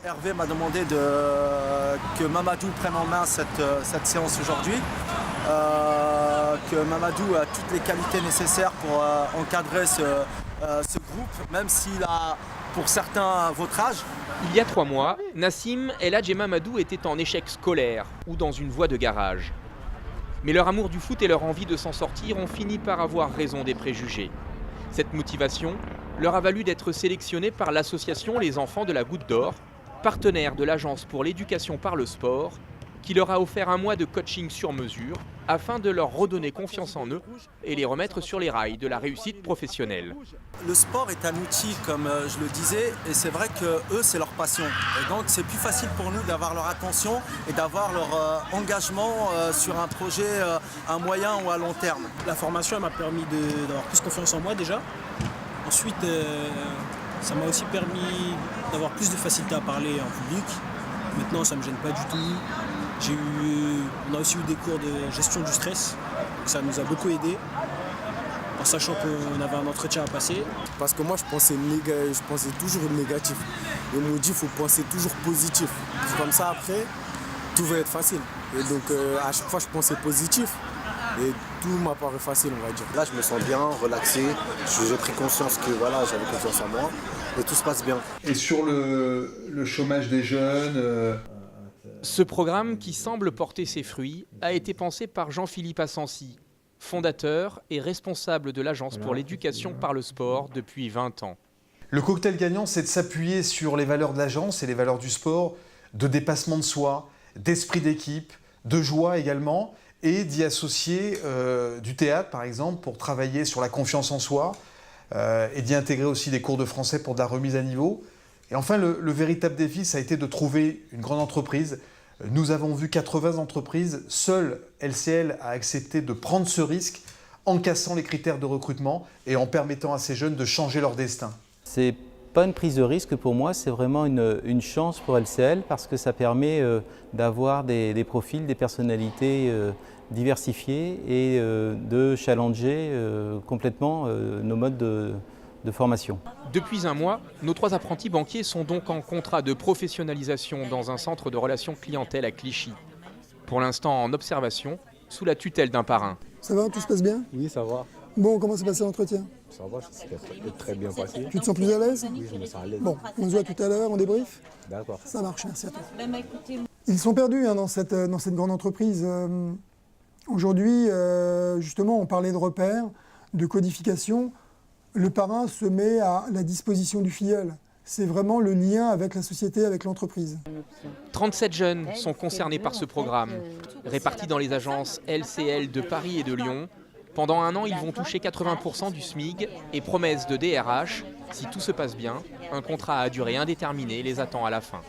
Hervé m'a demandé que Mamadou prenne en main cette séance aujourd'hui, que Mamadou a toutes les qualités nécessaires pour encadrer ce groupe, même s'il a pour certains votre âge. Il y a 3 mois, Nassim, Eladj et Mamadou étaient en échec scolaire ou dans une voie de garage. Mais leur amour du foot et leur envie de s'en sortir ont fini par avoir raison des préjugés. Cette motivation leur a valu d'être sélectionnés par l'association Les Enfants de la Goutte d'Or, partenaire de l'Agence pour l'éducation par le sport, qui leur a offert 1 mois de coaching sur mesure afin de leur redonner confiance en eux et les remettre sur les rails de la réussite professionnelle. Le sport est un outil, comme je le disais, et c'est vrai que eux, c'est leur passion. Et donc c'est plus facile pour nous d'avoir leur attention et d'avoir leur engagement sur un projet à moyen ou à long terme. La formation elle m'a permis d'avoir plus confiance en moi déjà. Ensuite, ça m'a aussi permis d'avoir plus de facilité à parler en public. Maintenant, ça ne me gêne pas du tout. On a aussi eu des cours de gestion du stress, donc ça nous a beaucoup aidé, en sachant qu'on avait un entretien à passer. Parce que moi, je pensais toujours négatif. Et on me dit qu'il faut penser toujours positif. Comme ça, après, tout va être facile. Et donc, à chaque fois, je pensais positif. Et tout m'apparaît facile, on va dire. Là, je me sens bien, relaxé. J'ai pris conscience que voilà, j'avais confiance en moi. Et tout se passe bien. Et sur le chômage des jeunes Ce programme, qui semble porter ses fruits, a été pensé par Jean-Philippe Assensi, fondateur et responsable de l'Agence pour l'éducation par le sport depuis 20 ans. Le cocktail gagnant, c'est de s'appuyer sur les valeurs de l'agence et les valeurs du sport, de dépassement de soi, d'esprit d'équipe, de joie également, et d'y associer du théâtre, par exemple, pour travailler sur la confiance en soi, et d'y intégrer aussi des cours de français pour de la remise à niveau. Et enfin, le véritable défi, ça a été de trouver une grande entreprise. Nous avons vu 80 entreprises. Seule LCL a accepté de prendre ce risque en cassant les critères de recrutement et en permettant à ces jeunes de changer leur destin. C'est pas une prise de risque pour moi, c'est vraiment une chance pour LCL parce que ça permet d'avoir des profils, des personnalités diversifiées et de challenger complètement nos modes de formation. Depuis 1 mois, nos 3 apprentis banquiers sont donc en contrat de professionnalisation dans un centre de relations clientèle à Clichy. Pour l'instant en observation, sous la tutelle d'un parrain. Ça va, tout se passe bien? Oui, ça va. Bon, comment s'est passé l'entretien? Ça va, ça s'est très bien passé. Tu te sens plus à l'aise? Oui, je me sens à l'aise. Bon, on se voit tout à l'heure, on débrief? D'accord. Ça marche, merci à toi. Ils sont perdus dans cette grande entreprise. Aujourd'hui, justement, on parlait de repères, de codification. Le parrain se met à la disposition du filleul. C'est vraiment le lien avec la société, avec l'entreprise. 37 jeunes sont concernés par ce programme. Répartis dans les agences LCL de Paris et de Lyon, pendant 1 an, ils vont toucher 80% du SMIG et promesse de DRH, si tout se passe bien, un contrat à durée indéterminée les attend à la fin.